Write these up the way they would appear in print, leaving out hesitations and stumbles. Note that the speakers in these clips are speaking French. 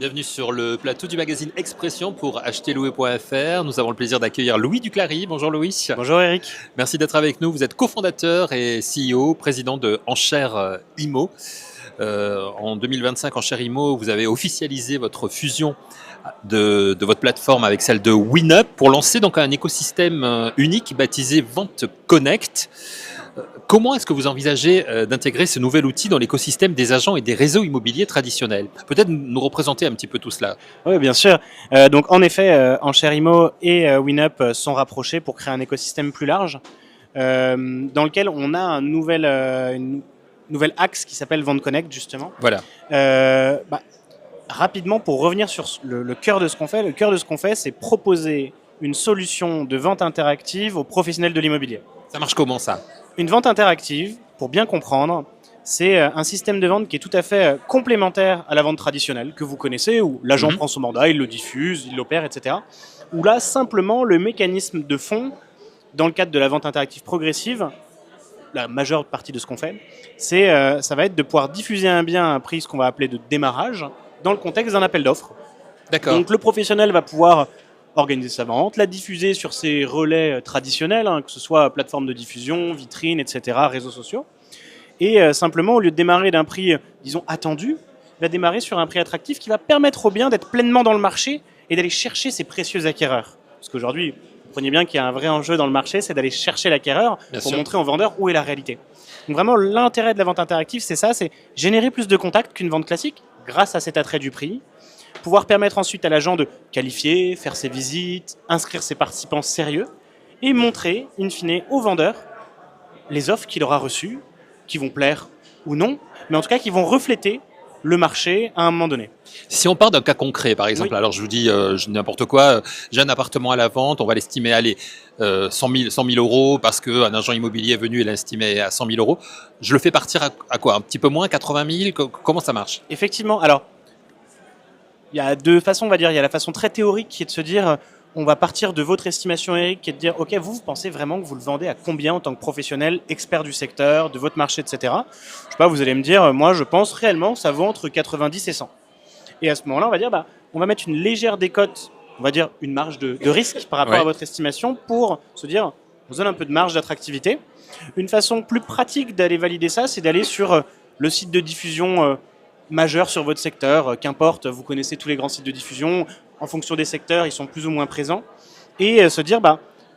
Bienvenue sur le plateau du magazine Expression pour acheterlouer.fr. Nous avons le plaisir d'accueillir Louis Duclari. Bonjour Louis. Bonjour Eric. Merci d'être avec nous. Vous êtes cofondateur et CEO, président de Enchères Immo. En 2025, Enchères Immo, vous avez officialisé votre fusion de votre plateforme avec celle de WinUp pour lancer donc un écosystème unique baptisé Vente Connect. Comment est-ce que vous envisagez d'intégrer ce nouvel outil dans l'écosystème des agents et des réseaux immobiliers traditionnels? Peut-être nous représenter un petit peu tout cela. Oui, bien sûr. Donc en effet, Enchères Immo et WinUp sont rapprochés pour créer un écosystème plus large dans lequel on a une nouvelle axe qui s'appelle Vente Connect justement. Voilà. Rapidement, pour revenir sur le cœur de ce qu'on fait, c'est proposer une solution de vente interactive aux professionnels de l'immobilier. Ça marche comment ça? Une vente interactive, pour bien comprendre, c'est un système de vente qui est tout à fait complémentaire à la vente traditionnelle que vous connaissez, où l'agent prend son mandat, il le diffuse, il l'opère, etc. Où là, simplement, le mécanisme de fond, dans le cadre de la vente interactive progressive, la majeure partie de ce qu'on fait, ça va être de pouvoir diffuser un bien à un prix, ce qu'on va appeler de démarrage, dans le contexte d'un appel d'offres. D'accord. Donc le professionnel va pouvoir organiser sa vente, la diffuser sur ses relais traditionnels, que ce soit plateforme de diffusion, vitrine, etc., réseaux sociaux. Et simplement, au lieu de démarrer d'un prix, disons, attendu, il va démarrer sur un prix attractif qui va permettre au bien d'être pleinement dans le marché et d'aller chercher ses précieux acquéreurs. Parce qu'aujourd'hui, vous comprenez bien qu'il y a un vrai enjeu dans le marché, c'est d'aller chercher l'acquéreur pour montrer au vendeur où est la réalité. Donc vraiment, l'intérêt de la vente interactive, c'est ça, c'est générer plus de contacts qu'une vente classique grâce à cet attrait du prix, pouvoir permettre ensuite à l'agent de qualifier, faire ses visites, inscrire ses participants sérieux et montrer, in fine, au vendeur les offres qu'il aura reçues, qui vont plaire ou non, mais en tout cas qui vont refléter le marché à un moment donné. Si on part d'un cas concret, par exemple, alors je vous dis n'importe quoi, j'ai un appartement à la vente, on va l'estimer à 100 000 euros parce qu'un agent immobilier est venu et l'a estimé à 100 000 euros. Je le fais partir à quoi? Un petit peu moins, 80 000? Comment ça marche? Effectivement, alors il y a deux façons, on va dire. Il y a la façon très théorique qui est de se dire, on va partir de votre estimation, Eric, qui est de dire, ok, vous pensez vraiment que vous le vendez à combien en tant que professionnel, expert du secteur, de votre marché, etc. Je sais pas, vous allez me dire, moi, je pense réellement que ça vaut entre 90 et 100. Et à ce moment-là, on va dire, on va mettre une légère décote, on va dire une marge de risque par rapport à votre estimation pour se dire, on vous donne un peu de marge d'attractivité. Une façon plus pratique d'aller valider ça, c'est d'aller sur le site de diffusion majeur sur votre secteur, qu'importe, vous connaissez tous les grands sites de diffusion, en fonction des secteurs, ils sont plus ou moins présents, et se dire,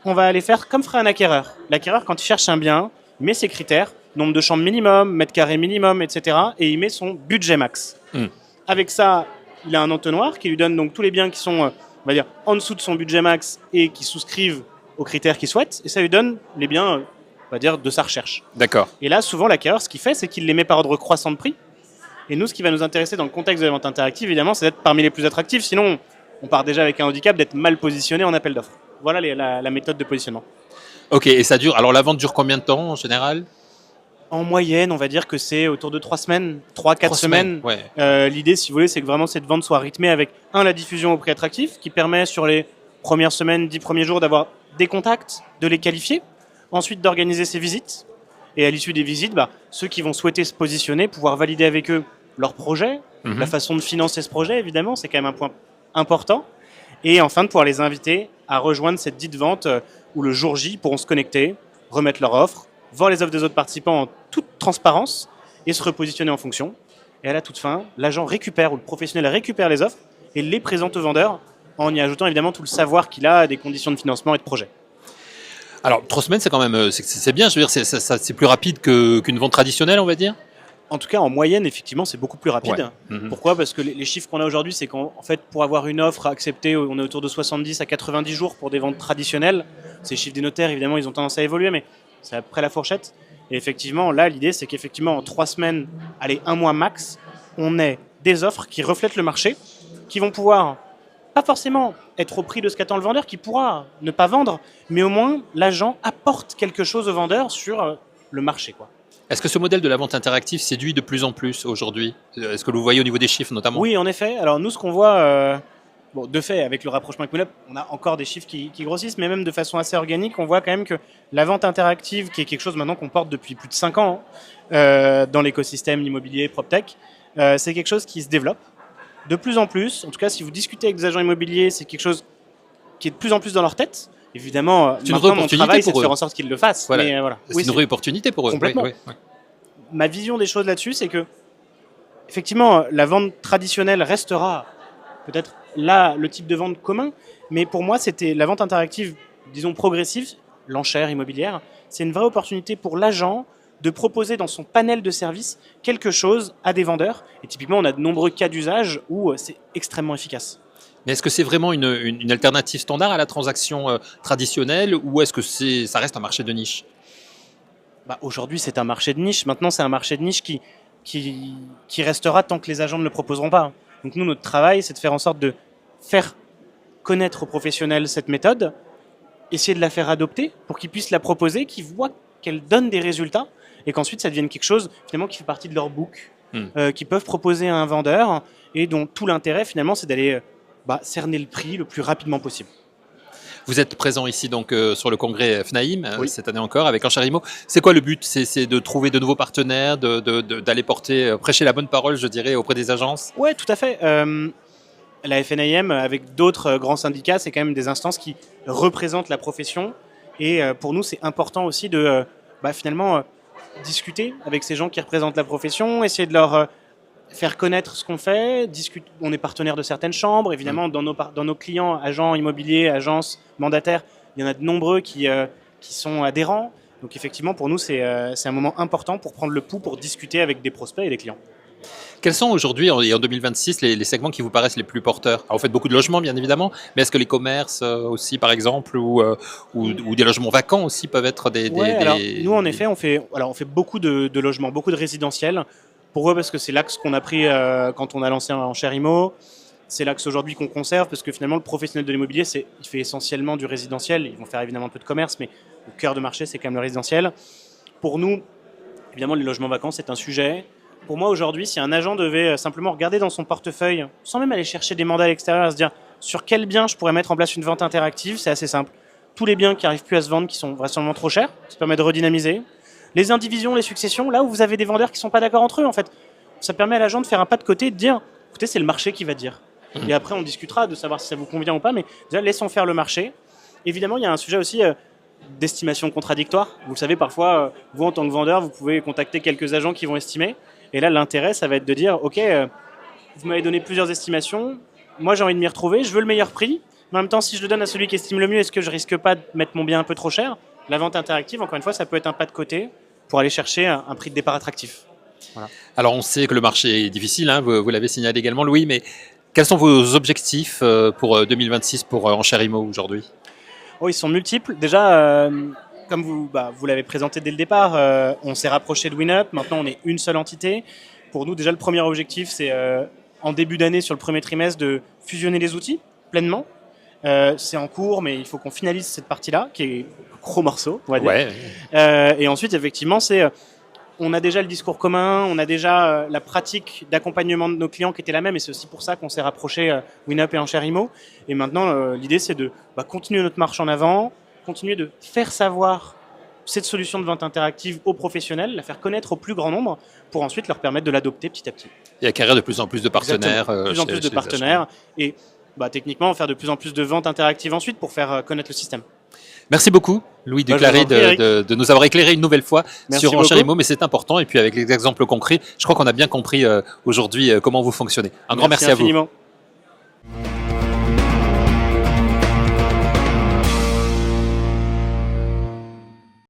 on va aller faire comme ferait un acquéreur. L'acquéreur, quand il cherche un bien, il met ses critères, nombre de chambres minimum, mètres carrés minimum, etc., et il met son budget max. Avec ça, il a un entonnoir qui lui donne donc tous les biens qui sont, on va dire, en dessous de son budget max et qui souscrivent aux critères qu'il souhaite, et ça lui donne les biens, on va dire, de sa recherche. D'accord. Et là, souvent, l'acquéreur, ce qu'il fait, c'est qu'il les met par ordre croissant de prix. Et nous, ce qui va nous intéresser dans le contexte de la vente interactive, évidemment, c'est d'être parmi les plus attractifs. Sinon, on part déjà avec un handicap d'être mal positionné en appel d'offres. Voilà la méthode de positionnement. Ok, et ça dure. Alors la vente dure combien de temps en général? En moyenne, on va dire que c'est autour de 3 semaines, 3-4 semaines. L'idée, si vous voulez, c'est que vraiment cette vente soit rythmée avec, la diffusion au prix attractif, qui permet sur les premières semaines, 10 premiers jours, d'avoir des contacts, de les qualifier, ensuite d'organiser ses visites. Et à l'issue des visites, ceux qui vont souhaiter se positionner, pouvoir valider avec eux leur projet, la façon de financer ce projet, évidemment, c'est quand même un point important. Et enfin, de pouvoir les inviter à rejoindre cette dite vente où le jour J, ils pourront se connecter, remettre leur offre, voir les offres des autres participants en toute transparence et se repositionner en fonction. Et à la toute fin, l'agent récupère ou le professionnel récupère les offres et les présente au vendeur en y ajoutant évidemment tout le savoir qu'il a des conditions de financement et de projet. Alors 3 semaines, c'est quand même c'est bien. Je veux dire, c'est plus rapide qu'une vente traditionnelle, on va dire. En tout cas, en moyenne, effectivement, c'est beaucoup plus rapide. Pourquoi? Parce que les chiffres qu'on a aujourd'hui, c'est qu'en fait, pour avoir une offre acceptée, on est autour de 70 à 90 jours pour des ventes traditionnelles. Ces chiffres des notaires, évidemment, ils ont tendance à évoluer, mais c'est après la fourchette. Et effectivement, là, l'idée, c'est qu'effectivement, en 3 semaines, allez, 1 mois max, on ait des offres qui reflètent le marché, qui vont pouvoir, pas forcément être au prix de ce qu'attend le vendeur, qui pourra ne pas vendre, mais au moins, l'agent apporte quelque chose au vendeur sur le marché, quoi. Est-ce que ce modèle de la vente interactive séduit de plus en plus aujourd'hui? Est-ce que vous voyez au niveau des chiffres notamment? Oui, en effet. Alors nous, ce qu'on voit, de fait, avec le rapprochement avec WinUp, on a encore des chiffres qui grossissent, mais même de façon assez organique, on voit quand même que la vente interactive, qui est quelque chose maintenant qu'on porte depuis plus de 5 ans dans l'écosystème immobilier PropTech, c'est quelque chose qui se développe. de plus en plus, en tout cas si vous discutez avec des agents immobiliers, c'est quelque chose qui est de plus en plus dans leur tête. Évidemment, C'est une maintenant vraie mon opportunité travail c'est de pour eux. faire en sorte qu'ils le fassent. Voilà. Mais, voilà. C'est Oui, une vraie opportunité pour eux. Complètement. Oui, oui. Ma vision des choses là-dessus, c'est que effectivement, la vente traditionnelle restera peut-être là le type de vente commun, mais pour moi, c'était la vente interactive, disons progressive, l'enchère immobilière. C'est une vraie opportunité pour l'agent de proposer dans son panel de services quelque chose à des vendeurs. Et typiquement, on a de nombreux cas d'usage où c'est extrêmement efficace. Mais est-ce que c'est vraiment une alternative standard à la transaction traditionnelle ou est-ce que ça reste un marché de niche? Aujourd'hui, c'est un marché de niche. Maintenant, c'est un marché de niche qui restera tant que les agents ne le proposeront pas. Donc nous, notre travail, c'est de faire en sorte de faire connaître aux professionnels cette méthode, essayer de la faire adopter pour qu'ils puissent la proposer, qu'ils voient qu'elle donne des résultats et qu'ensuite ça devienne quelque chose finalement qui fait partie de leur book, qu'ils peuvent proposer à un vendeur et dont tout l'intérêt finalement c'est d'aller cerner le prix le plus rapidement possible. Vous êtes présent ici donc sur le congrès FNAIM Oui. cette année encore avec Enchères Immo. C'est quoi le but? C'est de trouver de nouveaux partenaires, d'aller prêcher la bonne parole, je dirais, auprès des agences? Ouais, tout à fait. La FNAIM, avec d'autres grands syndicats, c'est quand même des instances qui représentent la profession. Et pour nous, c'est important aussi de finalement discuter avec ces gens qui représentent la profession, essayer de leur faire connaître ce qu'on fait. On est partenaire de certaines chambres. Évidemment, dans nos clients, agents immobiliers, agences, mandataires, il y en a de nombreux qui sont adhérents. Donc effectivement, pour nous, c'est un moment important pour prendre le pouls, pour discuter avec des prospects et des clients. Quels sont aujourd'hui, en 2026, les segments qui vous paraissent les plus porteurs? Alors, vous faites beaucoup de logements, bien évidemment, mais est-ce que les commerces aussi, par exemple, ou des logements vacants aussi peuvent être Nous, en effet, on fait beaucoup de logements, beaucoup de résidentiels. Pourquoi? Parce que c'est l'axe qu'on a pris quand on a lancé Enchères Immo. C'est l'axe aujourd'hui qu'on conserve, parce que finalement, le professionnel de l'immobilier, il fait essentiellement du résidentiel. Ils vont faire évidemment un peu de commerce, mais le cœur de marché, c'est quand même le résidentiel. Pour nous, évidemment, les logements vacants, c'est un sujet. Pour moi, aujourd'hui, si un agent devait simplement regarder dans son portefeuille, sans même aller chercher des mandats à l'extérieur, se dire sur quel bien je pourrais mettre en place une vente interactive, c'est assez simple. Tous les biens qui n'arrivent plus à se vendre, qui sont vraisemblablement trop chers, ça permet de redynamiser. Les indivisions, les successions, là où vous avez des vendeurs qui ne sont pas d'accord entre eux, en fait, ça permet à l'agent de faire un pas de côté, de dire, écoutez, c'est le marché qui va dire. Et après, on discutera de savoir si ça vous convient ou pas, mais déjà, laissons faire le marché. Évidemment, il y a un sujet aussi d'estimation contradictoire. Vous le savez, parfois, vous, en tant que vendeur, vous pouvez contacter quelques agents qui vont estimer. Et là, l'intérêt, ça va être de dire, OK, vous m'avez donné plusieurs estimations, moi j'ai envie de m'y retrouver, je veux le meilleur prix, mais en même temps, si je le donne à celui qui estime le mieux, est-ce que je risque pas de mettre mon bien un peu trop cher? La vente interactive, encore une fois, ça peut être un pas de côté pour aller chercher un prix de départ attractif. Voilà. Alors, on sait que le marché est difficile, hein, vous l'avez signalé également, Louis, mais quels sont vos objectifs pour 2026 pour Enchères Immo aujourd'hui? Ils sont multiples. Déjà, comme vous l'avez présenté dès le départ, on s'est rapproché de WinUp. Maintenant, on est une seule entité. Pour nous, déjà, le premier objectif, c'est en début d'année, sur le premier trimestre, de fusionner les outils pleinement. C'est en cours, mais il faut qu'on finalise cette partie-là, qui est un gros morceau, on va dire. Ouais. Et ensuite, effectivement, on a déjà le discours commun, on a déjà la pratique d'accompagnement de nos clients qui était la même, et c'est aussi pour ça qu'on s'est rapproché WinUp et Enchères Immo. Et maintenant, l'idée, c'est de continuer notre marche en avant, continuer de faire savoir cette solution de vente interactive aux professionnels, la faire connaître au plus grand nombre, pour ensuite leur permettre de l'adopter petit à petit. Et acquérir de plus en plus de partenaires. De plus en plus de partenaires, et techniquement faire de plus en plus de ventes interactives ensuite pour faire connaître le système. Merci beaucoup, Louis Duclaré, de nous avoir éclairé une nouvelle fois sur Enchères Immo, mais c'est important. Et puis avec les exemples concrets, je crois qu'on a bien compris aujourd'hui comment vous fonctionnez. Un grand merci à vous.